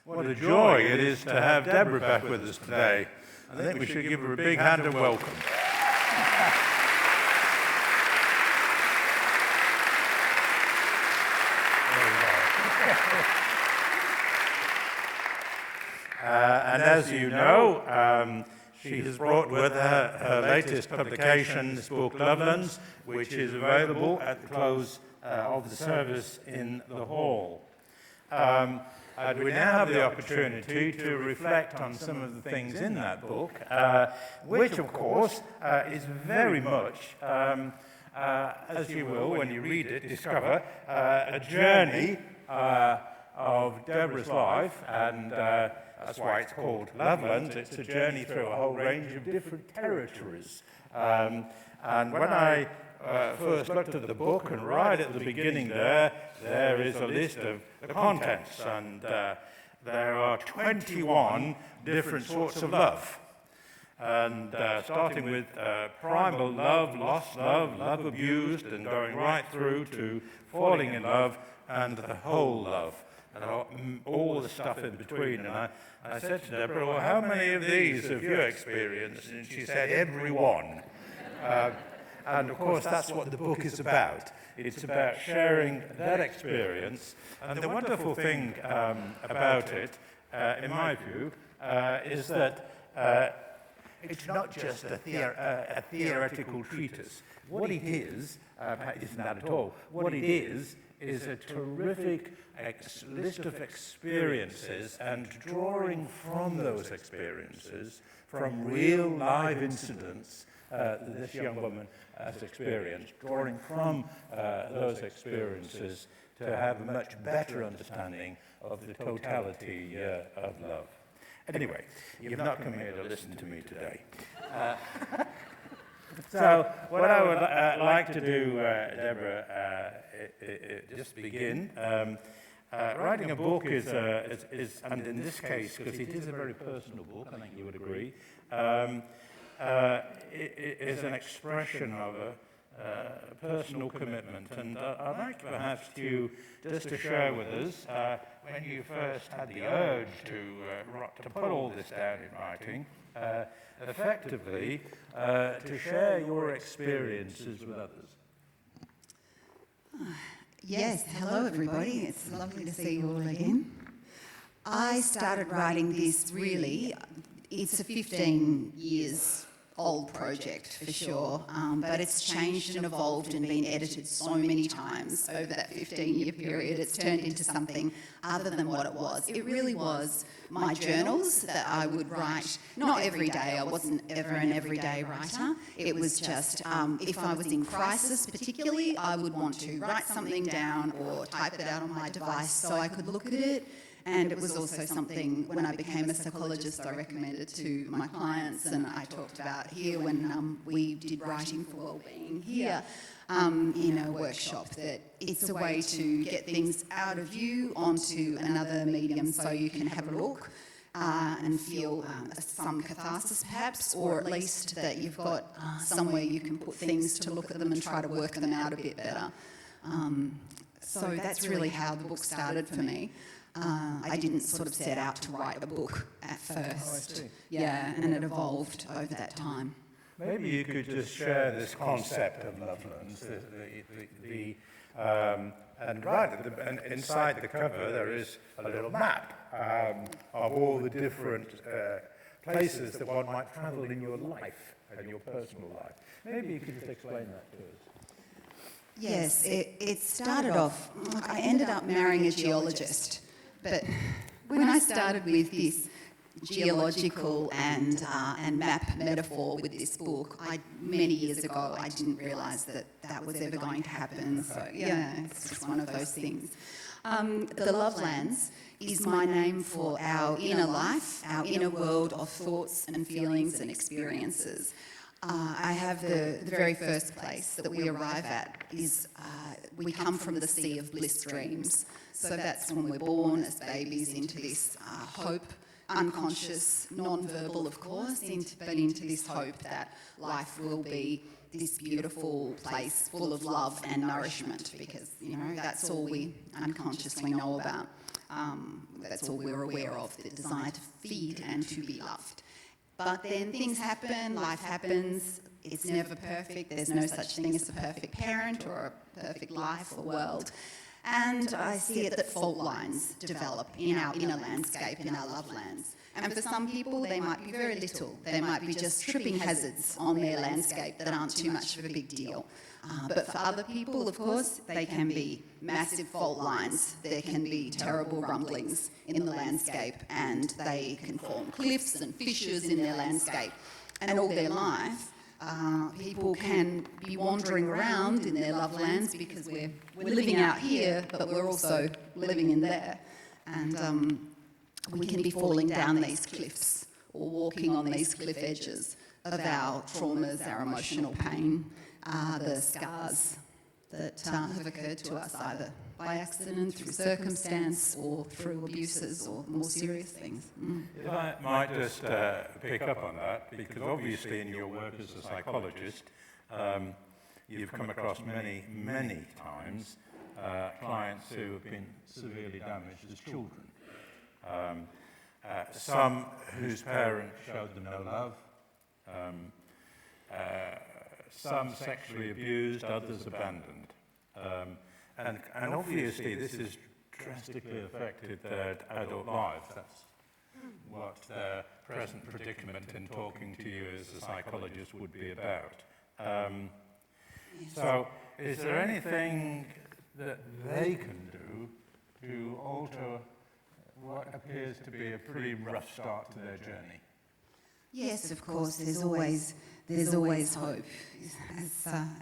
What a joy it is to have Deborah back with us today. I think we should give her a big hand of welcome. And as you know, she has brought with her her latest publication, this book, Lovelands, which is available at the close of the service in the hall. We now have the opportunity to reflect on some of the things in that book, which, of course, is very much, as you will, when you read it, discover a journey of Deborah's life, and that's why it's called Lovelands. It's a journey through a whole range of different territories. And when I first looked at the book, and right at the beginning there is a list of the contents, and there are 21 different sorts of love. And starting with primal love, lost love, love abused, and going right through to falling in love and the whole love, and all the stuff in between. And I said to Deborah, well, how many of these have you experienced? And she said, every one. And of course, that's what the book is about. It's about sharing that experience. And the wonderful thing about it, in my view, is that it's not just a theoretical treatise. What it is, isn't that at all. What it is a terrific list of experiences, and drawing from those experiences, from real live incidents that this young woman has experienced, drawing from those experiences to have a much better understanding of the totality of love. Anyway, you've not come here to listen to me today. So what I would like to do, Deborah, just begin. Writing a book is, and in this case, because it is a very personal book, I think you would agree, it is an expression of a personal commitment. And I'd like perhaps to just to share with us, when you first had the urge to put all this down in writing, effectively to share your experiences with others. Yes, hello everybody. It's lovely to see you all again. I started writing this really, it's a 15 years old project for sure, but it's changed and evolved and been edited so many times over that 15-year period. It's turned into something other than what it was. It really was my journals that I would write, not every day. I wasn't ever an everyday writer. It was just, if I was in crisis particularly, I would want to write something down or type it out on my device so I could look at it. And it was also something, when I became a psychologist, I recommended to my clients, and I talked about here when we did Writing for Wellbeing here in a workshop, that it's a way to get things out of you onto another medium so you can have a look and feel some catharsis perhaps, or at least that you've got somewhere you can put things to look at them and try to work them out a bit better. So that's really how the book started for me. I didn't sort of set out to write a book at first. Yeah, and it evolved over that time. Maybe you could just share this concept of Lovelands, and inside the cover there is a little map of all the different places that one might travel in your life and your personal life. Maybe you could just explain that to us. Yes, it started off, I ended up marrying a geologist. But when I started with this geological and map metaphor with this book, many years ago, I didn't realise that was ever going to happen. So yeah, it's just one of those things. The Lovelands is my name for our inner life, our inner world of thoughts and feelings and experiences. I have the very first place that we arrive at is we come from the sea of bliss dreams. So that's when we're born as babies into this hope, unconscious, non-verbal of course, but into this hope that life will be this beautiful place full of love and nourishment, because, you know, that's all we unconsciously know about. That's all we're aware of, the desire to feed and to be loved. But then things happen, life happens, it's never perfect, there's no such thing as a perfect parent or a perfect life or world. And I see it that fault lines develop in our inner landscape, in our Lovelands. And for some people, they might be very little. They might be just tripping hazards on their landscape that aren't too much of a big deal. But for other people, of course, they can be massive fault lines. There can be terrible rumblings in the landscape, and they can form cliffs and fissures in their landscape. And all their life, people can be wandering around in their Lovelands because we're living out here, but we're also living in there. And we can be falling down these cliffs or walking on these cliff edges of our traumas, our emotional pain, the scars that have occurred to us either by accident, through circumstance, or through abuses or more serious things. If I might just pick up on that, because obviously in your work as a psychologist, you've come across many, many times clients who have been severely damaged as children. Some whose parents showed them no love, some sexually abused, others abandoned. And obviously this has drastically affected their adult lives. That's what their present predicament in talking to you as a psychologist would be about. So is there anything that they can do to alter what appears to be a pretty rough start to their journey? Yes, of course, there's always hope.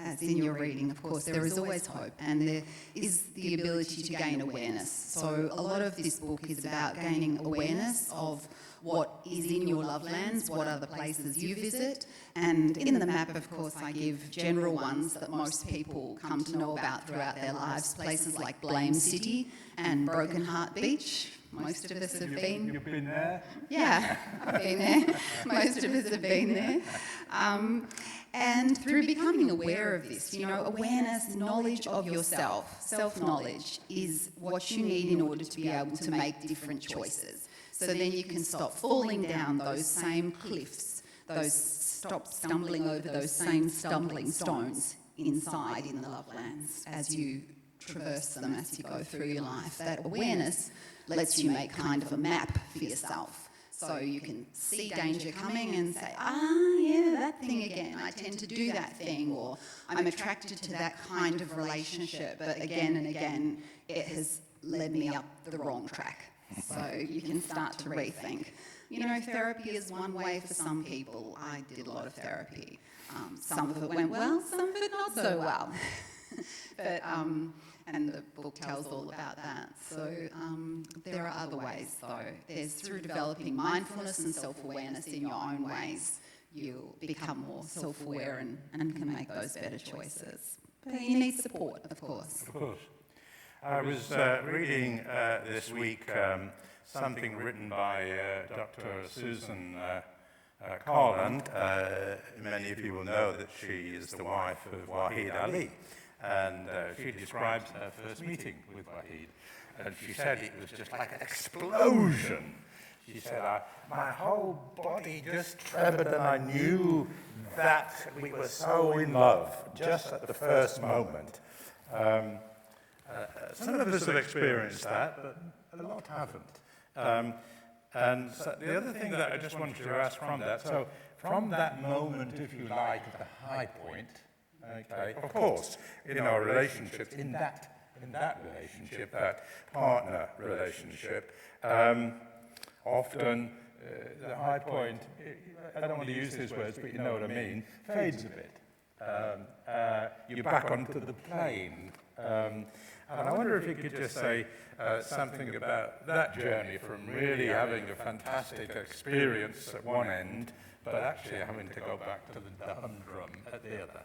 As in your reading, of course, there is always hope, and there is the ability to gain awareness. So a lot of this book is about gaining awareness of what is in your Lovelands, what are the places you visit, and in the map, of course, I give general ones that most people come to know about throughout their lives, places like Blame City and Broken Heart Beach. Most of us have been. You've been there? Yeah, I've been there. Most of us have been there. And through becoming aware of this, awareness, knowledge of yourself, self-knowledge is what you need in order to be able to make different choices. So then you can stop falling down those same cliffs, stop stumbling over those same stumbling stones inside in the Lovelands as you traverse them, as you go through your life. That awareness lets you make kind of a map for yourself. So you can see danger coming and say, yeah, that thing again. I tend to do that thing, or I'm attracted to that kind of relationship, but again and again, it has led me up the wrong track. So you can start to rethink. Therapy is one way for some people. I did a lot of therapy. Some of it went well, some of it not so well. But and the book tells all about that. So there are other ways, though. There's through developing mindfulness and self-awareness in your own ways, you'll become more self-aware and can make those better choices. But you need support, of course. Of course. I was reading this week something written by Dr. Susan Holland. Many of you will know that she is the wife of Wahid Ali. And she describes her first meeting with Wahid. And she said it was just like an explosion. She said, my whole body just trembled, and I knew that we were so in love just at the first moment. Some of us have experienced that, but a lot haven't. And so the other thing that I just wanted to ask from that, so from that moment, if you like, at the high point, okay, of course, in our relationships, in that relationship, that partner relationship, often the high point, I don't want to use these words, but you know what I mean, fades a bit. You're back onto the plane. And I wonder if you could just say something about that journey from really having a fantastic experience at one end, but actually having to go back to the humdrum at the other.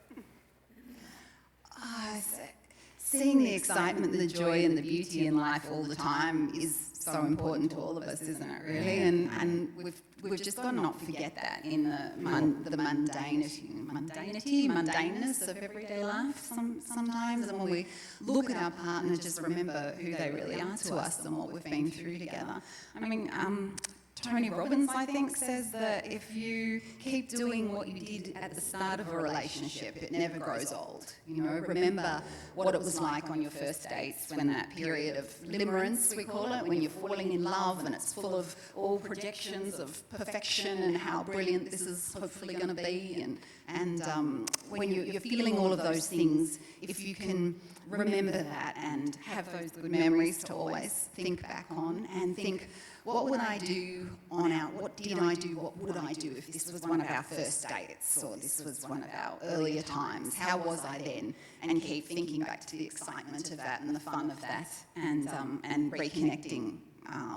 seeing the excitement and the joy and the beauty in life all the time is so important to all of us, isn't it, really? And we've just got to not forget that in the mundaneness of everyday life sometimes. And when we look at our partner, just remember who they really are to us and what we've been through together. I mean, Tony Robbins, I think, says that if you keep doing what you did at the start of a relationship, it never grows old. You know, remember what it was like on your first dates, when that period of limerence, we call it, when you're falling in love and it's full of all projections of perfection and how brilliant this is hopefully going to be. And when you're feeling all of those things, if you can remember that and have those good memories to always think back on and think, what would I do what did I do, what would I do if this was one of our first dates or this was one of our earlier times? How was I then? And keep thinking back to the excitement of that and the fun of that and reconnecting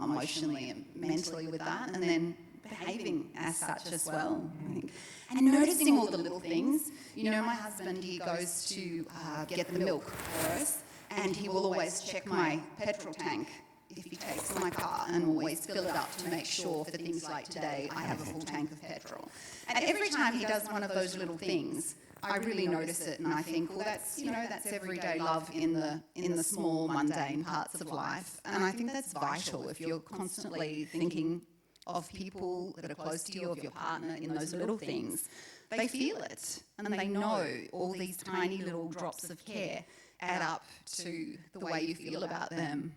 emotionally and mentally with that, and then behaving as such as well, I think. And noticing all the little things. You know, my husband, he goes to get the milk for us, and he will always check my petrol tank if he takes my car, and always fill it up to make sure for things like today I have a full tank of petrol. And every time he does one of those little things, I really notice it, and I think, well, that's everyday love in the small, mundane parts of life. And I think that's vital if you're constantly thinking of people that are close to you, of your partner, in those little things. They feel it, and they know all these tiny little drops of care add up to the way you feel about them.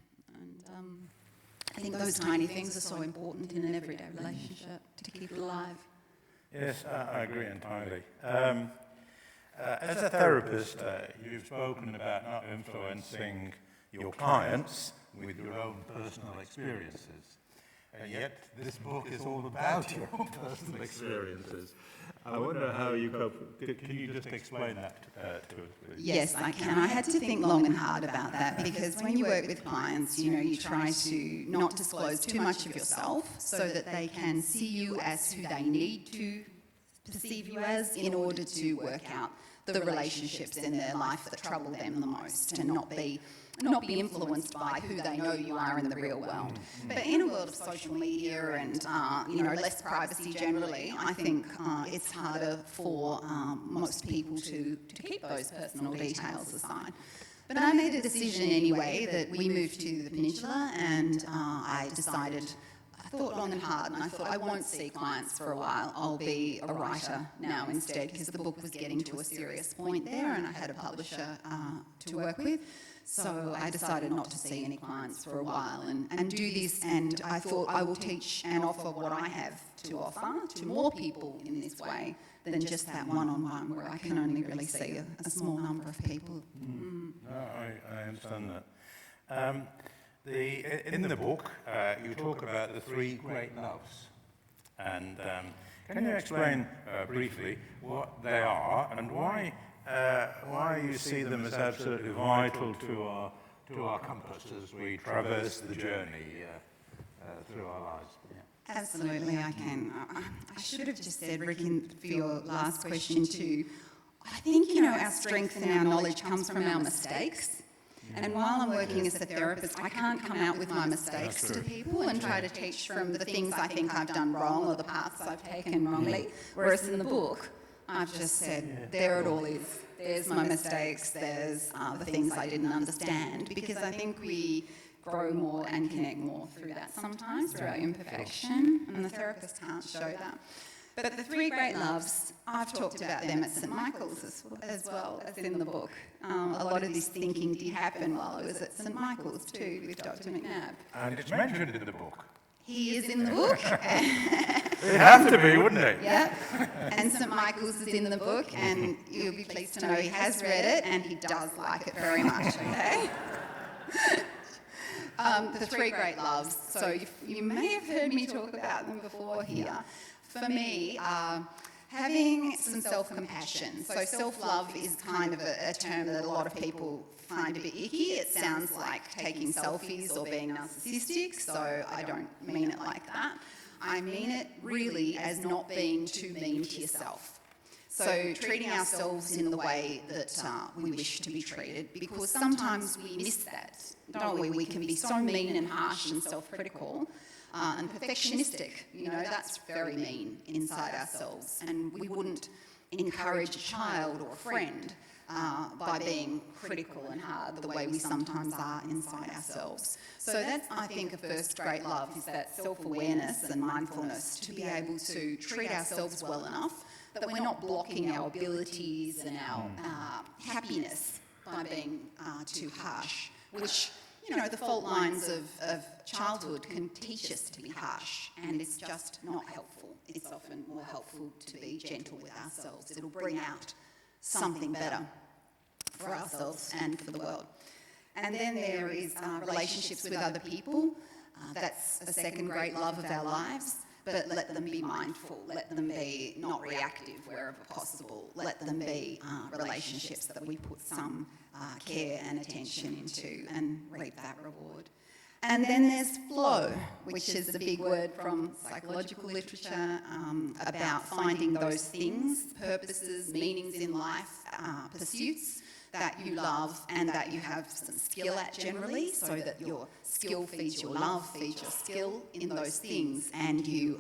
And I think those tiny things are so important in an everyday relationship to keep it alive. Yes, I agree entirely. As a therapist, you've spoken about not influencing your clients with your own personal experiences. And yet, this book is all about your own personal experiences. I wonder how you cope. Can you just explain that to us, please? Yes, I can. I had to think long and hard about that, because when you work with clients, you know, you try to not disclose too much of yourself so that they can see you as who they need to perceive you as in order to work out the relationships in their life that trouble them the most, and not be influenced by who they know you are in the real world. But in a world of social media and less privacy generally, I think it's harder for most people to keep those personal details aside. But I made a decision anyway that we moved to the peninsula, and I thought long and hard, and I thought I won't see clients for a while. I'll be a writer now instead, because the book was getting to a serious point there, and I had a publisher to work with. So I decided not to see any clients for a while and do this, and I thought I will teach and offer what I have to offer to more people in this way than just that one-on-one where I can only really see a small number of people. No, I understand that. In the book, you talk about the three great loves. And can you explain briefly what they are and why you see them as absolutely vital to our compass as we traverse the journey through our lives? Yeah. Absolutely, I can. I should have just said, Rick, for your last question too, I think, our strength and our knowledge comes from our mistakes. And while I'm working as a therapist, I can't come out with my mistakes to people and try to teach from the things I think I've done wrong or the paths I've taken wrongly. Whereas in the book, I've just said, there it all is. There's my mistakes, there's the things I didn't understand. Because I think we grow more and connect more through that sometimes, through our imperfection. And the therapist can't show that. But the three great loves, I've talked about them at St Michael's as well as in the book. A lot of this thinking did happen while I was at St Michael's too with Dr McNabb. And it's mentioned in the book. He is in the book. It'd have to be, wouldn't it? Yeah. And St Michael's is in the book, and you'll be pleased to know he has read it and he does like it very much, okay? The three great loves. So you may have heard me talk about them before here. For me, having some self-compassion. So self-love is kind of a term that a lot of people find a bit icky. It sounds like taking selfies or being narcissistic, so I don't mean it like that. I mean it really as not being too mean to yourself. So treating ourselves in the way that we wish to be treated, because sometimes we miss that, don't we? We can be so mean and harsh and self-critical and perfectionistic. You know, that's very mean inside ourselves, and we wouldn't encourage a child or a friend by being critical and hard the way we sometimes are inside ourselves. So that's, I think, a first great love, is that self-awareness and mindfulness, to be able to treat ourselves well enough that we're not blocking our abilities and our happiness by being too harsh, which, you know, the fault lines of childhood can teach us to be harsh, and it's just not helpful. It's often more helpful to be gentle with ourselves. It'll bring out something better for ourselves and for the world. And then there is relationships with other people. That's a second great love of our lives. But let them be mindful, let them be not reactive wherever possible, let them be relationships that we put some care and attention into and reap that reward. And then there's flow, which is a big word from psychological literature, about finding those things, purposes, meanings in life, pursuits that you love and that you have some skill at generally, so that your skill feeds your love, feeds your skill in those things, and you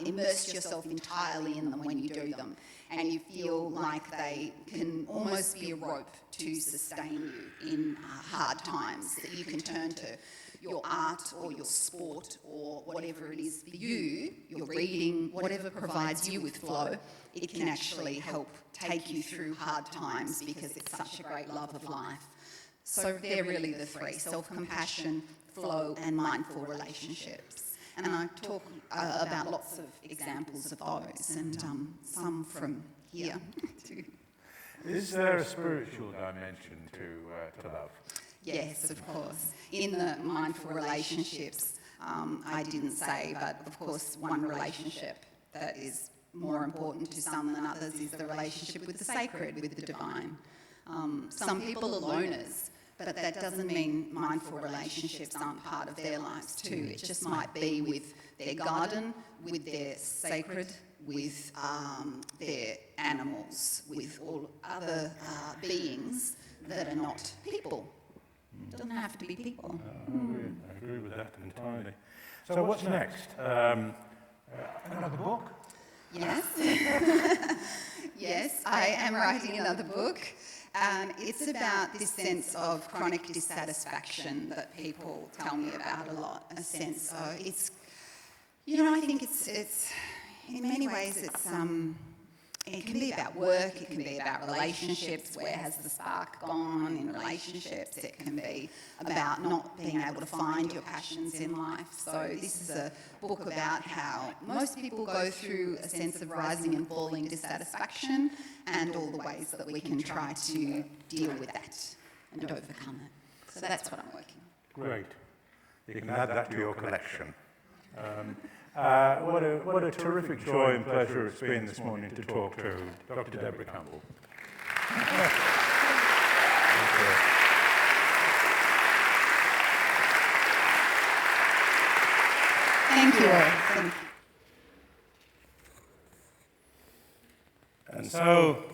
immerse yourself entirely in them when you do them, and you feel like they can almost be a rope to sustain you in hard times, that you can turn to your art or your sport or whatever it is for you, your reading, whatever provides you with flow. It can actually help take you through hard times because it's such a great love of life. So they're really the three: self-compassion, flow, and mindful relationships. And I talk about lots of examples of those, and some from here too. Is there a spiritual dimension to love? Yes, of course. In the mindful relationships, I didn't say, but of course one relationship that is more important to some than others is the relationship with the sacred, with the divine. Some people are loners, but that doesn't mean mindful relationships aren't part of their lives too. It just might be with their garden, with their sacred, with their animals, with all other beings that are not people. It doesn't have to be people. I agree with that entirely. So what's next? Another book? Yes. Yes, I am writing another book. It's about this sense of chronic dissatisfaction that people tell me about a lot. A sense of, it's, you know, I think it's in many ways it can be about work, it can be about relationships, where has the spark gone in relationships, it can be about not being able to find your passions in life. So this is a book about how most people go through a sense of rising and falling dissatisfaction, and all the ways that we can try to deal with that and overcome it. So that's what I'm working on. Great. You can add that to your collection. What a terrific joy and pleasure it's been this morning to talk to Dr. Debra Campbell. Thank you all. Thank you. And so,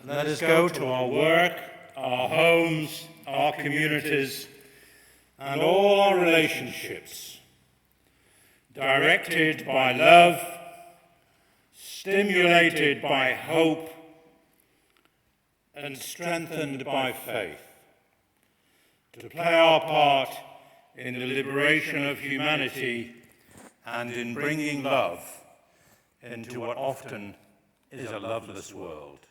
let us go to our work, our homes, our communities, and all our relationships, directed by love, stimulated by hope, and strengthened by faith, to play our part in the liberation of humanity and in bringing love into what often is a loveless world.